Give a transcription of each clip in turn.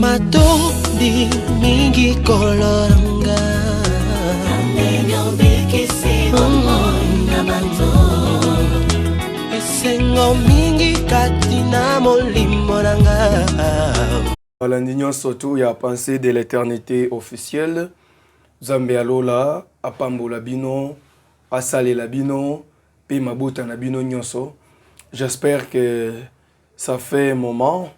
Matondi mingi koloranga Amenyo bikisi na mato Esengo mingi katina molimonanga. L'Indignon surtout, il y a pensée de l'éternité officielle. Zambé alola, apambo la bino, asale la bino, pe mabuta na bino nyonso. J'espère que ça fait un moment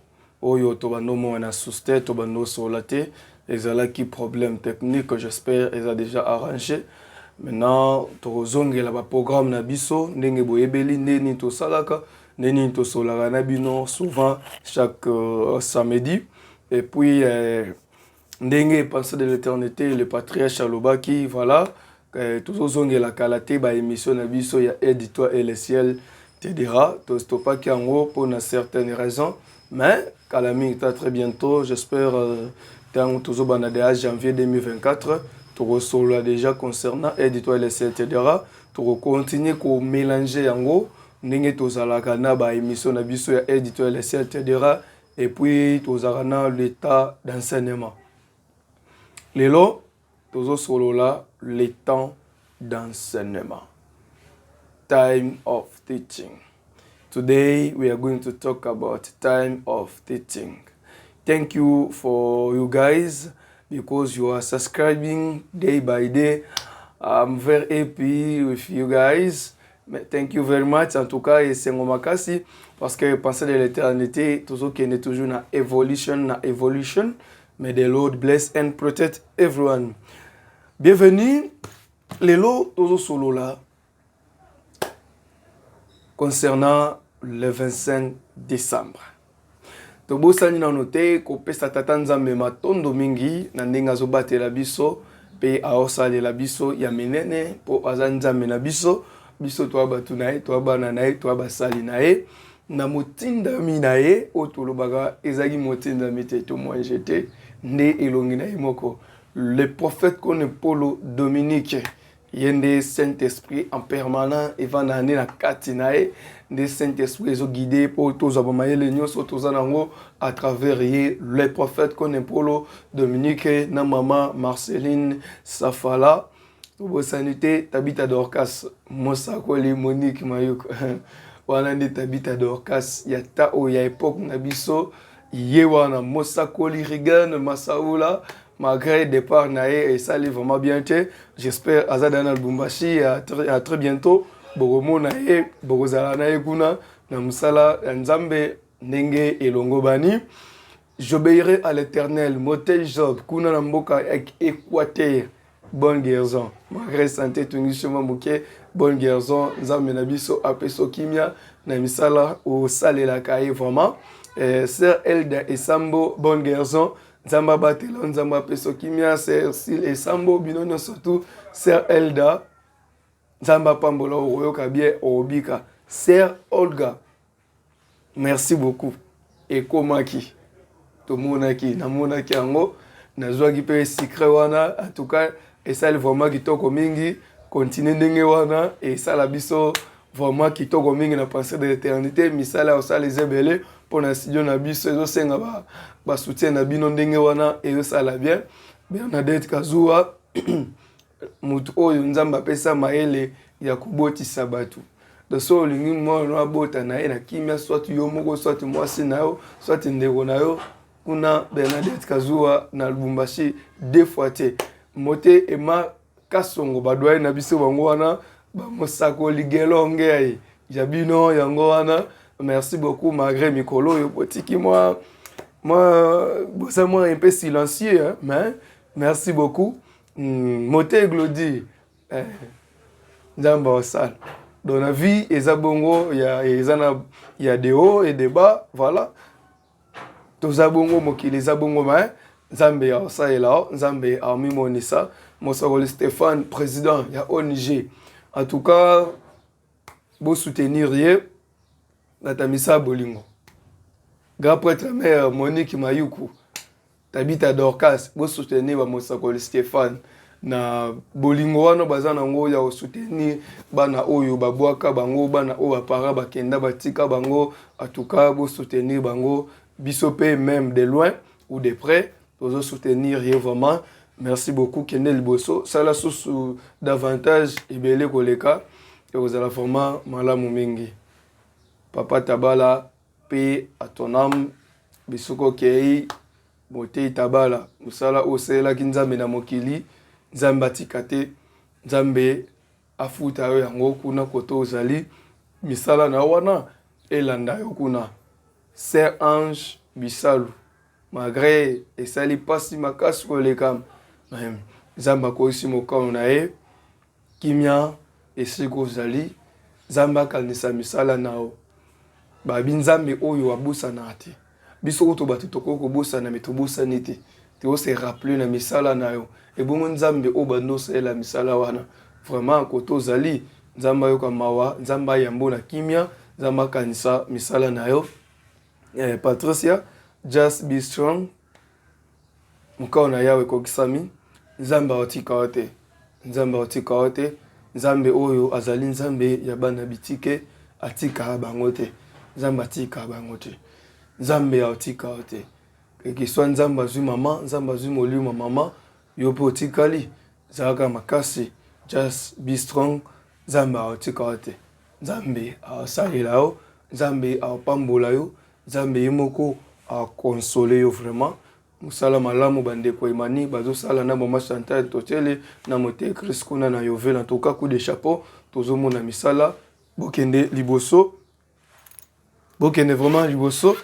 où yo tobando mo na susté tobando solate. Ezala qui problème technique, j'espère ils a déjà arrangé. Maintenant, tozongela la programme na biso, ndenge boyebeli ndeni to salaka, ndeni to solaka na bino souvent chaque samedi. Et puis ndenge pensée de l'éternité, le patriarche Alobaki, voilà, tozongela kalate ba émission na biso ya Aide-toi et le ciel te dira, tostopaki yango pour une certaine raison, mais kalami très bientôt, j'espère dans janvier 2024. Tu solo déjà concernant Aide-toi et le ciel te dira, tu continuer à mélanger yango ndenge tozalaka na ba émission na biso ya Aide-toi et le ciel te dira, et puis tozalaka l'état d'enseignement. Lelo tozo solo là le temps d'enseignement. Time of teaching. Today we are going to talk about time of teaching. Thank you for you guys because you are subscribing day by day. I'm very happy with you guys. Thank you very much. En tout cas, c'est mon makasi parce que penser de l'éternité, toujours qu'il y a toujours na evolution. May the Lord bless and protect everyone. Bienvenue. Lelo tozo solo là concernant le 25 décembre. Tobo sani na note ko pesa tata nzambe matondo mingi na ndenga zo batela biso pe aosale la biso ya menene po azanzambe na biso to abatu nae to abana nae to abasali nae na motinda mi nae otolobaga ezagi motinda mite to moi j'étais né elongi nae moko le prophète qu'on Paulo Dominique yende Saint-Esprit en permanent evana na katinae de Saint-Esprit zo guidé pour tous abamayele nyonso tozanango à travers les prophètes qu'on Paulo Dominique na maman Marceline Safala to sanité Tabita Dorcas Mosako li Monique Mayuko wana ndi Tabita Dorcas ya ta o ya époque na biso ye wana Mosako li Regan Masaoula malgré départ nae et ça allait vraiment bien. J'espère Azadana Lubumbashi à très bientôt. Boromo nae Borozala nae kuna na musala nzambe nenge elongo bani. J'obéirai à l'Éternel. Motel Job kuna na mboka avec Équateur. Bonne guérison. Malgré santé tungisho mboke bonne guérison nzambe na biso apeso kimia na misala au salela kai vraiment. Sœur Elda Esambo bonne guérison. Nzamba batela nzamba peso kimia Sœur Sil Esambo binono surtout Sœur Elda nzamba pambola oyoka bien obika Sœur Olga merci beaucoup et komaki tomonaki namonaki yango nazwaki pe secret wana en tout cas et ça vraiment kitoko mingi continue ndenge wana et ça la biso vraiment kitoko mingi na pensée de l'éternité misala osala les ebele pour na studio na biso ezo senga ba soutien na bino ndenge wana ezo sala bien Bernadette Kazua mutu oyo nzamba pesa maele ya kubotisa batu de so lingi mo na bota na ena kimia soit yo moko soit mwasi na yo soit ndeko na yo kuna Bernadette Kazua na Lubumbashi deux fois te mote ema kasongo badwaye na biso bango wana ba mosako ligelonge ai jabino yango wana. Merci beaucoup malgré Mikolo yo potiki moi c'est moi un peu silencieux hein, mais merci beaucoup. Moté Glody Nzamba osal dans la vie ezabongo il y a des hauts et des bas voilà tozabongo mokili zabongo mais Nzambe osala Nzambe ami monisa Mosakoli Stéphane président ya ONG en tout cas beau soutenir Natamisa Bolingo. Grand prêtre mère Monique Mayuku. Tabita Dorcas, beau soutenir Mosakoli Stéphane. Na Bolingo wana bazana ngo ya soutenir bana oyo babwaka bango bana o apara bakenda batika bango en tout cas beau soutenir bango bisope même de loin ou de près, pour soutenir vraiment. Merci beaucoup, Kenel Bosso. Ça la sous davantage, Ibele Koleka, et vous allez vraiment malamu mingi. Papa Tabala, paix à ton âme, Bisoko Kei, Bote Tabala, Musala Osela Kinzambe na Mokili, Zamba Tikate, Zambe, Afuta Yango Kuna Koto Ozali, Misala na wana, Elanda Yokuna, Ser Ange, Bisalu, malgré, et ça li passe Makas Kolekam, Zamba Koisi Mokam Nae, Kimia, et Siko Zali, Zamba Kalnisa Misala Nao. Babi nzambe oyo wabusana ate biso oto bato tokoko busana metobusana ete te se rappeler na misala na yo e bongo nzambe o bandosa ela misala wana vraiment koto zali nzamba yo kamawa nzamba yambo na kimia nzamba kanisa misala na yo Patricia just be strong mukao na yawe kokisami nzamba otika ote nzamba otika ote nzambe oyo azali nzambe ya bana bitike atika bango te Nzamba tika bangote. Nzambe ya otika ote. Keki swa nzamba zui mama, nzamba zui molimo mama, yopo otikali. Zaka makasi, just be strong, nzamba otika ote. Nzambe asali lao, nzambe apambola yo, nzambe yemoko a console yo vraiment. Musala malamu bande kwa imani, bazo sala na mama Chantal Totele, na mote Chris Kuna na Yovel, en tout cas coup de chapeau, tozo mona misala, bokende liboso. Bokene vraiment liboso,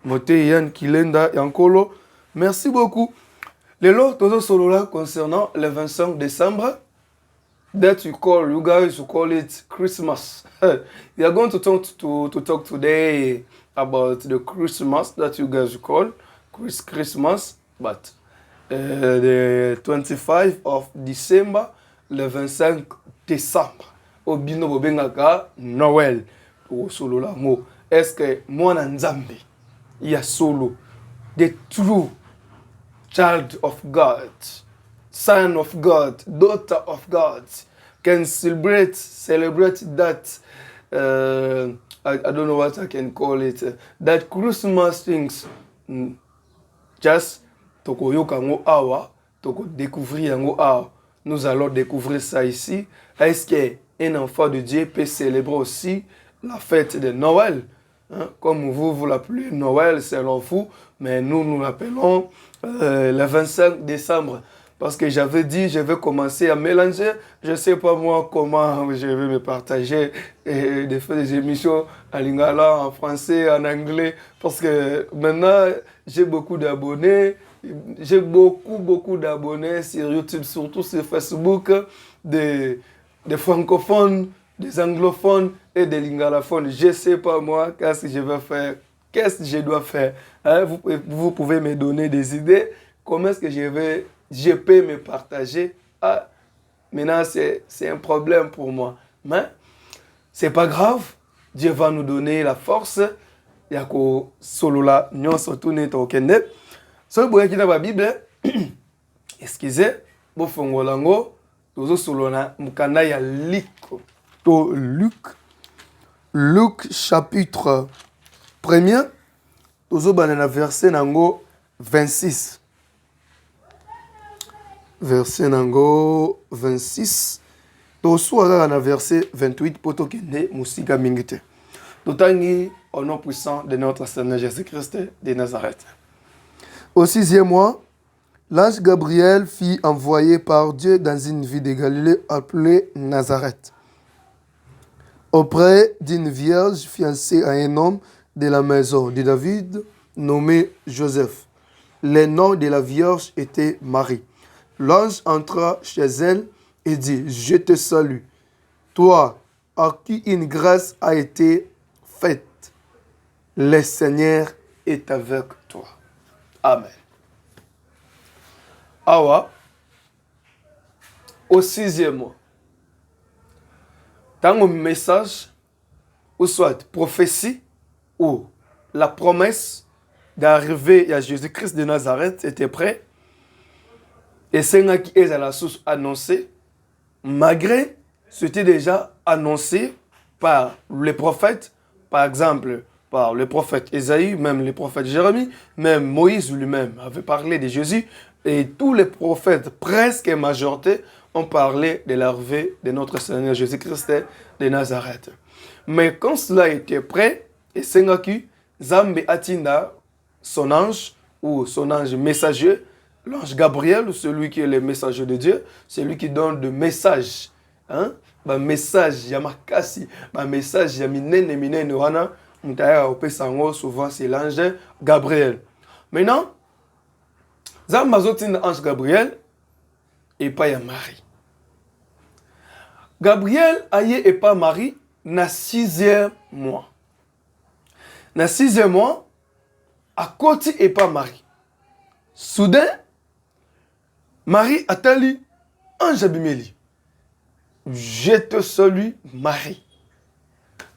mote Yann Kilenda Yankolo. Merci beaucoup. Les lots, tous solo là concernant le 25 décembre, that you guys call it Christmas. We are going to talk today about the Christmas that you guys call Christmas, but the 25 of December, le 25 décembre. Obino bobengaka Noël. Au solo là mo. Est-ce que Mwana Nzambe, il y a solo, the true child of God, son of God, daughter of God, can celebrate that, I don't know what I can call it, that Christmas things, just toko yoka ngo awa, toko découvrir ngo awa. Nous allons découvrir ça ici. Est-ce qu'un enfant de Dieu peut célébrer aussi la fête de Noël? Hein, comme vous l'appelez Noël selon vous, mais nous l'appelons le 25 décembre. Parce que j'avais dit, je vais commencer à mélanger. Je ne sais pas moi comment je vais me partager et de faire des émissions en lingala, en français, en anglais. Parce que maintenant, j'ai beaucoup d'abonnés. J'ai beaucoup d'abonnés sur YouTube, surtout sur Facebook, des francophones, des anglophones et des lingalophones. Je ne sais pas moi qu'est-ce que je vais faire, qu'est-ce que je dois faire. Hein? Vous pouvez me donner des idées. Comment est-ce que je peux me partager? Ah, maintenant, c'est un problème pour moi. Mais ce n'est pas grave. Dieu va nous donner la force. Yako solo la nyon sotu ne tokende. So boye kina ba Bible. Excusez, bo fongolango tozo solo na mukanda ya Luc chapitre 1er, tozo banana verset nango 26. Verset nango 26. Tozo na verset 28 poto kende musika mingite. Totangi au nom puissant de notre Seigneur Jésus-Christ de Nazareth. Au 6e mois, l'ange Gabriel fut envoyé par Dieu dans une ville de Galilée appelée Nazareth, auprès d'une vierge fiancée à un homme de la maison de David nommé Joseph. Le nom de la vierge était Marie. L'ange entra chez elle et dit: Je te salue, toi à qui une grâce a été faite. Le Seigneur est avec toi. Amen. Awa, au 6e mois, dans un message, ou soit prophétie, ou la promesse d'arriver à Jésus-Christ de Nazareth était prêt, et c'est là qui est à la source annoncée, malgré c'était déjà annoncé par les prophètes, par exemple, par le prophète Ésaïe, même le prophète Jérémie, même Moïse lui-même avait parlé de Jésus, et tous les prophètes, presque majorité, ont parlé de l'arrivée de notre Seigneur Jésus-Christ de Nazareth. Mais quand cela était prêt, et Sengaki, Zambe Atinda, son ange, ou son ange messager, l'ange Gabriel, ou celui qui est le messager de Dieu, celui qui donne des messages. Hein? Un message, Yamakasi, un message, Yaminene, Wana, souvent c'est l'ange Gabriel. Maintenant, Zambazotin ange Gabriel, et pas ya Marie. Gabriel aye et pas Marie, na 6e mois. Na 6e mois, à côté et pas Marie. Soudain, Marie atali ange Abimeli. Je te salue, Marie.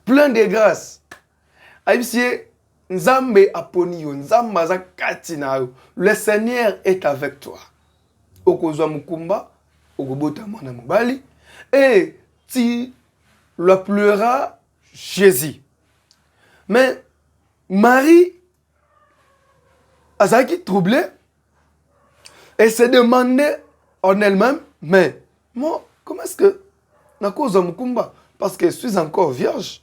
Plein de grâce. Aïbsie, Nzambe aponio, Nzamba zakatina. Le Seigneur est avec toi. Okozwa mukumba, okobota mwana mobali, et tu l'appelleras Jésus. Mais Marie, azaki troublée, elle se demandait en elle-même, mais moi, comment est-ce que na cause de mukumba, parce que je suis encore vierge,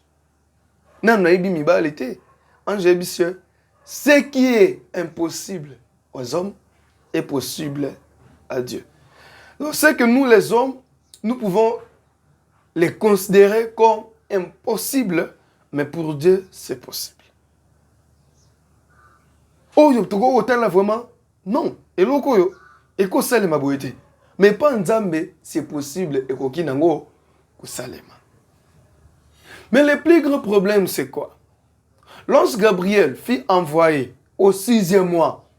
nan na ibi mibal était, ange ebisio, ce qui est impossible aux hommes est possible à Dieu. Donc c'est que nous les hommes, nous pouvons les considérer comme impossibles, mais pour Dieu c'est possible. Oh yo toko hotel là vraiment non, et loko yo et ko salema boyete. Mais pas Nzambe c'est possible et ko kinango ko salema. Mais le plus grand problème c'est quoi? Lorsque Gabriel fut envoyé au 6e mois,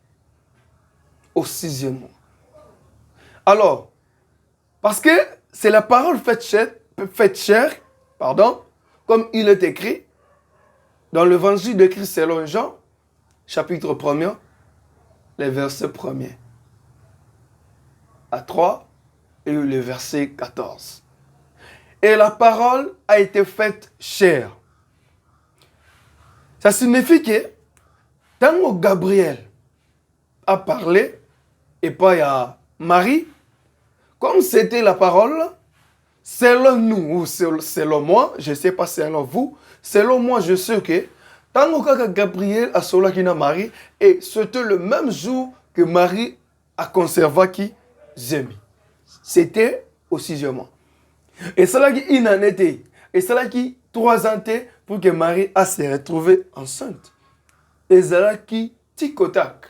au 6e mois. Alors, parce que c'est la parole faite chair, pardon, comme il est écrit dans l'évangile de Christ selon Jean, chapitre 1er, les versets 1er à 3 et le verset 14. Et la parole a été faite chair. Ça signifie que tant que Gabriel a parlé, et pas à Marie, comme c'était la parole, selon nous ou selon moi, je ne sais pas selon vous, selon moi je sais que tant que Gabriel a solaki na Marie, et c'était le même jour que Marie a conservé qui Zémi. C'était au 6e mois. Et cela qui une année était, et cela qui 3 ans était pour que Marie a se retrouvée enceinte. Et cela qui ticotac,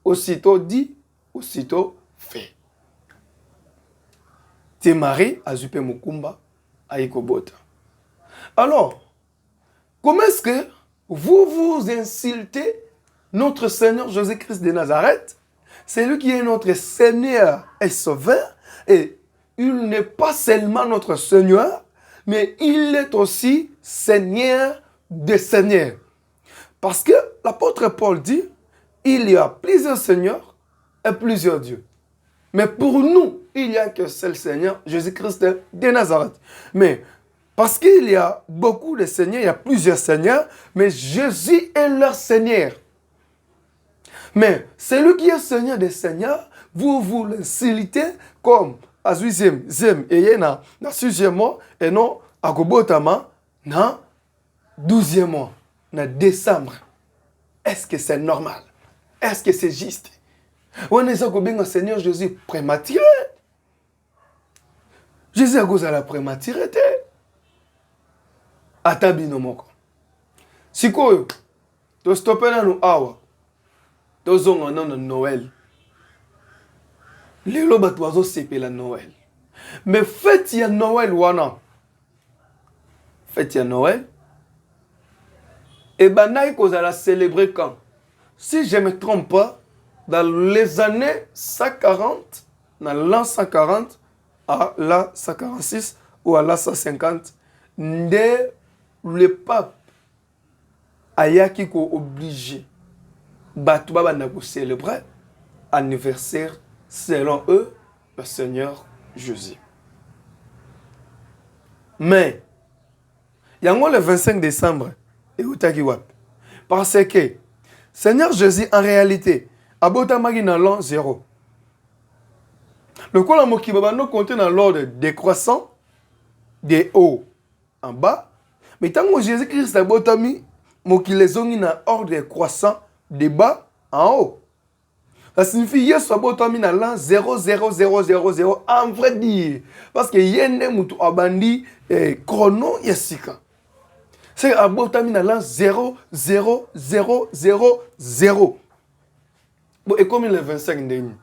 aussitôt dit, aussitôt fait. Te Marie a zupe mukumba a ikobota. Alors, comment est-ce que vous insultez notre Seigneur Jésus-Christ de Nazareth? C'est lui qui est notre Seigneur et Sauveur. Et il n'est pas seulement notre Seigneur, mais il est aussi Seigneur des Seigneurs. Parce que l'apôtre Paul dit, il y a plusieurs Seigneurs et plusieurs dieux. Mais pour nous, il n'y a que seul Seigneur, Jésus-Christ de Nazareth. Mais parce qu'il y a beaucoup de seigneurs, il y a plusieurs seigneurs, mais Jésus est leur Seigneur. Mais celui qui est Seigneur des Seigneurs, vous l'insultez comme à 8e, et na 6e mois, et non à Gobotama, na 12e mois, na décembre. Est-ce que c'est normal? Est-ce que c'est juste? On est au Seigneur Jésus prématuré. Jésus a cause à la prématurité. Atabino moko. Sikoyo, to stopper na no awa. To zonga na Noël. Lelo bato bazo sepela Noël. Mais fête ya Noël wana. Fête ya Noël. Et banaï cause à la célébrer quand? Si je ne me trompe pas, dans les années 140, dans l'an 140 à l'an 146 ou à l'an 150, le pape ayaki ko obligé batu baba na ko célébrer anniversaire selon eux le Seigneur Jésus. Mais yango le 25 décembre et utaki wap Parce que Seigneur Jésus, en réalité, abotamaki dans l'an 0. Le quoi la moki baba nous compter dans l'ordre décroissant, de haut en bas. Mais tant que Jésus-Christ abotami, moki les ongi dans ordre croissant, de bas en haut. Ça signifie Yesu abotami dans l'an 0, 0, 0, 0, 0, en vrai dire. Parce que yende mutu abandi chrono yasika. C'est abotami dans l'an 0, 0, 0, 0, 0. Bon, et comme il est 25 dernier.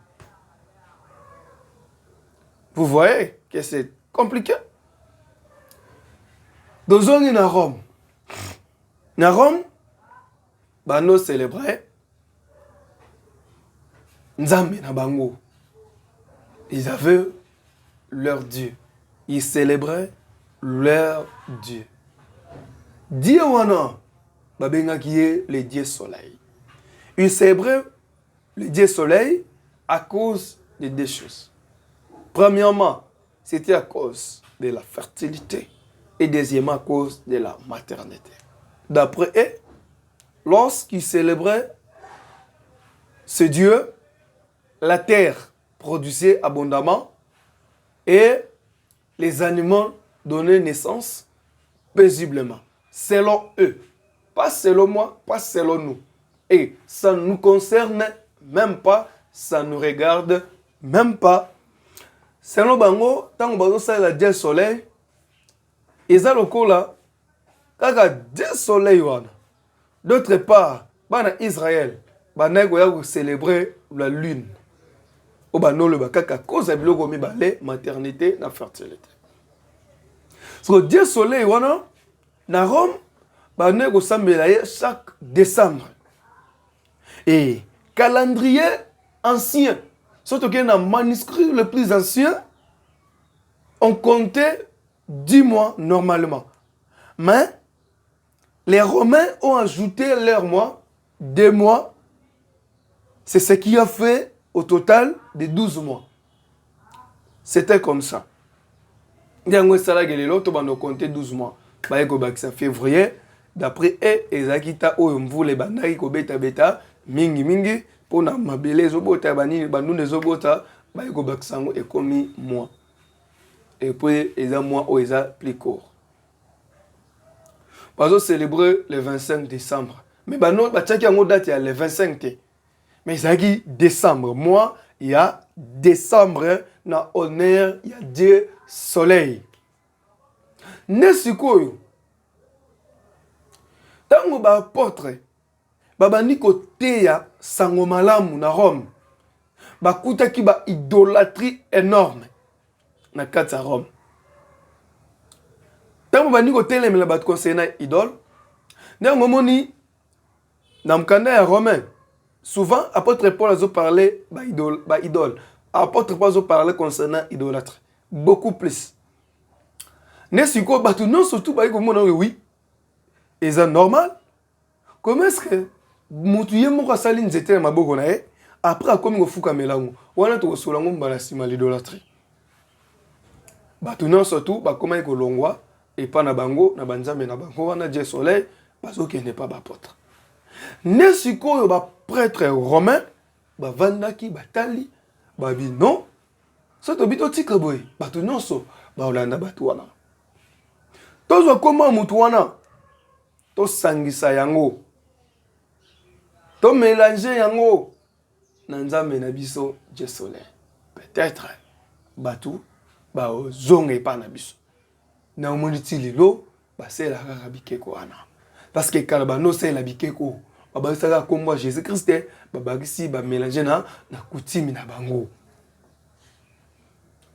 Vous voyez que c'est compliqué. Dans un à Rome. À Rome, bah nous célébrons Nzambe na bango. Ils avaient leur Dieu. Ils célébraient leur Dieu. Dieu wana babenga qui est le Dieu soleil. Ils célébraient le Dieu soleil à cause de deux choses. Premièrement, c'était à cause de la fertilité et deuxièmement à cause de la maternité. D'après eux, lorsqu'ils célébraient ce Dieu, la terre produisait abondamment et les animaux donnaient naissance paisiblement. Selon eux, pas selon moi, pas selon nous. Et ça ne nous concerne même pas, ça ne nous regarde même pas. Selon bango, tant que bango ça la Dieu soleil, ils ont le coup là, kaka Dieu soleil wana. D'autre part, bana Israël, bana goya célébrer la lune. O bano le kaka cause de biloko mi balé maternité na fertilité. So Dieu soleil wana na Rome, bana go sambela chaque décembre. Et calendrier ancien, surtout qu'il y a un manuscrit le plus ancien, on comptait 10 mois normalement. Mais les Romains ont ajouté leurs mois, 2 mois. C'est ce qui a fait au total de 12 mois. C'était comme ça. Il y a un compté 12 mois. C'est février. D'après eux, ils ont quitté les bandari ko beta beta mingi pour na mabele zobota bani bandu zobota ba ko baksango et commis mois. Et puis ils ont mois où ils ont plus court. Bazo célébrer le 25 décembre. Mais bano ba tchaki en date il y a le 25 té. Mais ils ont dit décembre, mois il y a décembre na honneur il y a Dieu soleil. Nesikoyo tango ba apôtre babandi koteya sango malamu na Rome bakutaki ba idolâtrie énorme na kati ya Rome. Tango bandi kotelemela bato concernant idole ndango moni na mkanda ya Romain souvent apôtre Paul azo parler ba idole apôtre Paul azo parler concernant idolâtre beaucoup plus. Nesiko bato non surtout ba ko mona oui. Et c'est normal. Comment est-ce que Moutouye moko sali nzete na maboko na ye après akomi ko fuka melango wana to solango mbala sima l'idolâtrie. Bato non surtout ba koma ko longwa et pas na bango na banzambe na bango wana Dieu soleil bazo qui n'est pas apôtre. Ne sikoyo ba prêtre romain ba vandaki batali ba bi non so to bito tika boy bato non so ba olanda bato wana. Tozo koma mutu wana to sangisa yango to mélanger yango na nzambe na biso Dieu soleil. Peut-être batu ba zonge pa na biso na omoniti lilo ba sela kaka bikeko wana parce que kala no sela bikeko ba ba sala komba Jésus Christ ba bagisi ba mélanger na coutume na bango.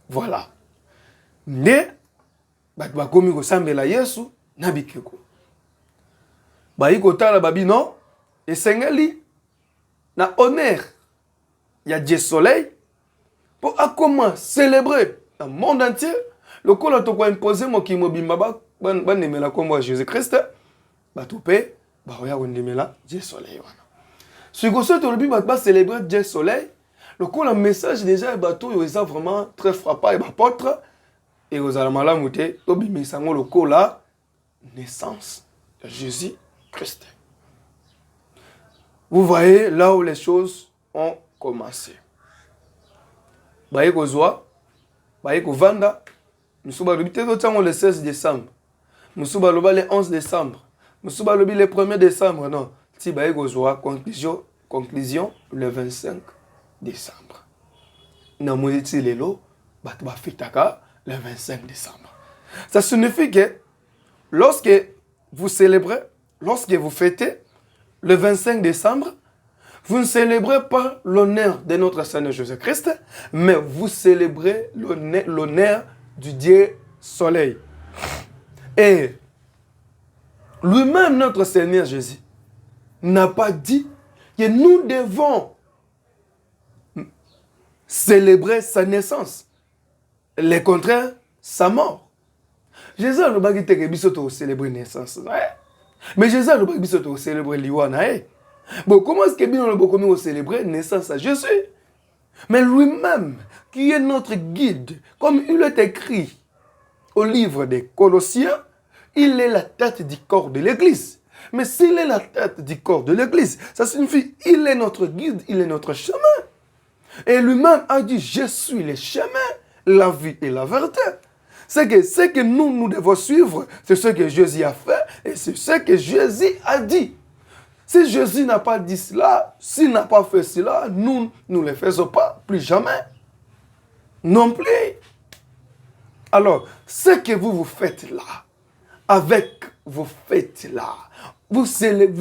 Voilà. Ne ba komi ko sambela Yesu na bikeko ba iko tala babi non et sengeli na honneur ya Dieu soleil pour à comment célébrer dans le monde entier le col to ko imposer mo ki mobimba ba nemela kombo Jésus Christ ba topé ba oya ko nemela Dieu soleil wana si ko so to le ba célébrer Dieu soleil le col message déjà ba to yo ça vraiment très frappant et ba apôtre et aux alamala muté to bimisango le col naissance de Jésus Christ. Vous voyez là où les choses ont commencé. Baye kozwa, baye kovanda, musuba lobi te totango le 16 décembre. Musuba loba le 11 décembre. Musuba lobi le 1er décembre. Non, si baye kozwa conclusion le 25 décembre. Na moiti lelo bato ba fitaka le 25 décembre. Ça signifie que lorsque vous célébrez, lorsque vous fêtez le 25 décembre, vous ne célébrez pas l'honneur de notre Seigneur Jésus-Christ, mais vous célébrez l'honneur du Dieu Soleil. Et lui-même, notre Seigneur Jésus, n'a pas dit que nous devons célébrer sa naissance. Le contraire, sa mort. Jésus n'a pas dit que nous célébrer la naissance. Mais Jésus n'a pas dit que nous célébrer l'Iwana. Bon, comment est-ce que nous célébrer la naissance à Jésus? Mais lui-même, qui est notre guide, comme il est écrit au livre des Colossiens, il est la tête du corps de l'Église. Mais s'il est la tête du corps de l'Église, ça signifie qu'il est notre guide, il est notre chemin. Et lui-même a dit, je suis le chemin, la vie et la vérité. C'est que ce que nous devons suivre, c'est ce que Jésus a fait et c'est ce que Jésus a dit. Si Jésus n'a pas dit cela, s'il n'a pas fait cela, nous ne le faisons pas, plus jamais. Non plus. Alors, ce que vous faites là, avec vos fêtes là, vous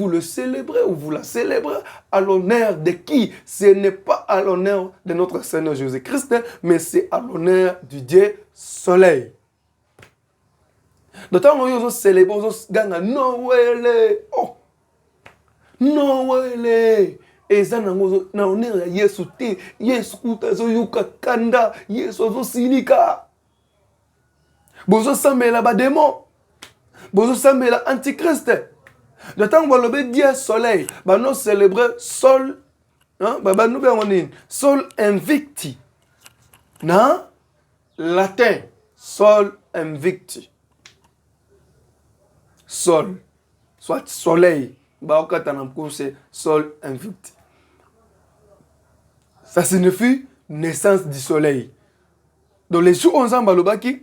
le célébrez ou vous la célébrez à l'honneur de qui? Ce n'est pas à l'honneur de notre Seigneur Jésus-Christ, mais c'est à l'honneur du Dieu Soleil. D'autant que nous célébrons Noël. Oh! Noël! Et ça, nous avons Yesu te, Yesu kutazo yuka kanda, Yesu zo sinika. Bozo samela ba démon. Bozo samela antichrist. D'autant que nous avons Dieu Soleil, nous célébrons Sol, Sol invicti. Non? Latin, Sol invicti. Sol, soit soleil. C'est Sol invicti. Ça signifie naissance du soleil. Dans les jours on s'embalobaki,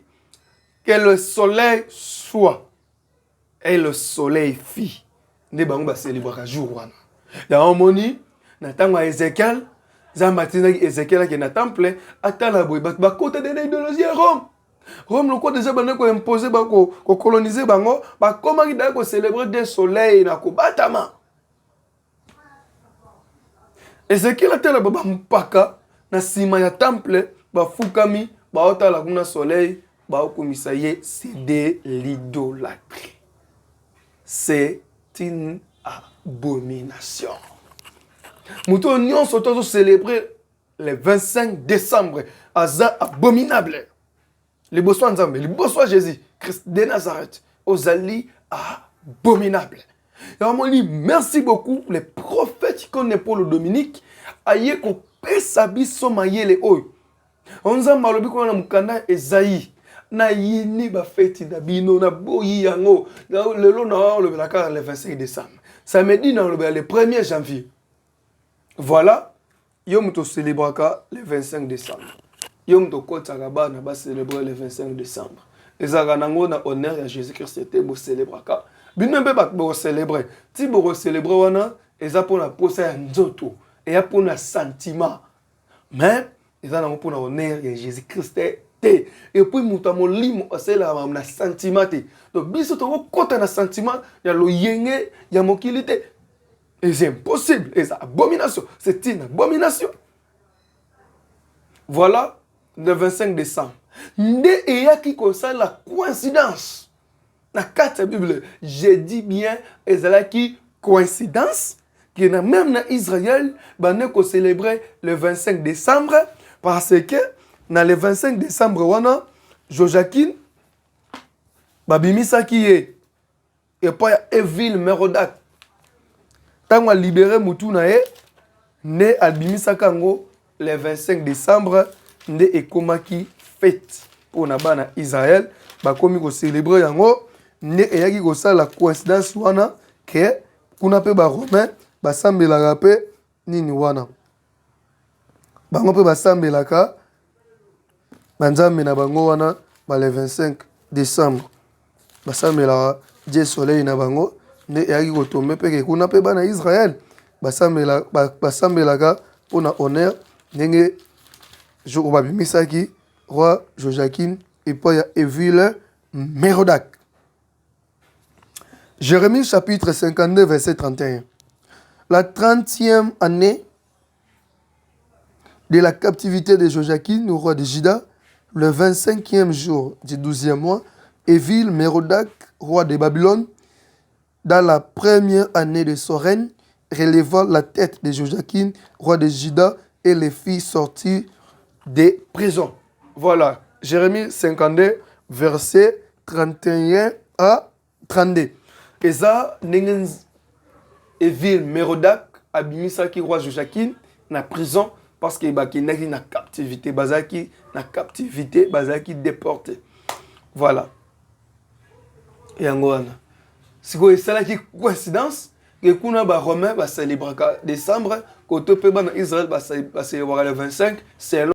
que le soleil soit et le soleil fit. Ne bango ba célébrer jour wana. Ya omoni na tango Ézéchiel, Zambatina Ézéchiel qui na temple atala boy ba côté de l'idéologie Rome. Rome le quoi déjà bana ko imposer ba ko coloniser bango ba comment il ko célébrer des soleils na ko batama. Ézéchiel atala ba mpaka na sima ya temple ba fukami ba otala kuna soleil ba okumisaye c'est de l'idolâtrie. C'est une abomination. Nous devons célébrer le 25 décembre. C'est abominable. Les bossois Nzambe, les bossois Jésus, Christ de Nazareth, aux alliés abominables. Merci beaucoup les prophètes qu'on est pour le Dominique. Aïe qu'on peut s'abisso maïe oy. On nous a malobi qu'on a mukanda Esaïe. Na yini ba feti na bino na boyi yango le lo na le belaka le 25 décembre samedi na le 1er janvier. Voilà yom to célébraka le 25 décembre. Yom to kotaka ba na ba célébrer le 25 décembre. Ezaka nango na honneur à Jésus-Christ te bo célébraka. Bino mpe ba bo célébrer. Ti bo célébrer wana eza pona posa ya nzoto et ya pona sentiment. Mais eza nango pona honneur à Jésus-Christ. Et puis mutamo limo osela na sentiment. Donc biso to kota na sentiment ya lo yenge ya mokilité. Et c'est impossible, et c'est abomination, c'est une abomination. Voilà le 25 décembre. Nde eya ki kosa la coïncidence. Na carte Bible, j'ai dit bien ezalaki coïncidence qui na même na Israël bane ko célébrer le 25 décembre parce que dans le 25 décembre, wana Joachim babimisa qui est et pas Evil Merodach. Tant a libéré mutu na e ne albimisa kango le 25 décembre nde ekomaki fête pour na bana Israël ba komi ko célébrer yango ne eyaki ko sala coïncidence wana que kuna pe ba romain basambelaka mpe nini wana bango mpe basambelaka banzambe na bango wana le 25 décembre basambelaka Dieu soleil na bango nde eyaki kotombe mpe kuna mpe bana Israël basambelaka mpona honneur ndenge jour babimisaki roi Joachim epai ya Évile Mérodach. Jérémie chapitre 52 verset 31. La 30e année de la captivité de Joachim, le roi de Juda, le 25e jour du 12e mois, Évile Mérodach, roi de Babylone, dans la première année de son règne, relevant la tête de Joachim, roi de Juda, et les filles sorties des prisons. Voilà, Jérémie 52, verset 31 à 32. Et ça, Évile Mérodach abimisaki roi Joachim na prison parce que bakendaki na captivité, bazaki déporté. Voilà. Et angwana. Siko esalaki coïncidence que kuna ba romain ba célébraka décembre, koto pe bana Israël ba célébraka le 25, c'est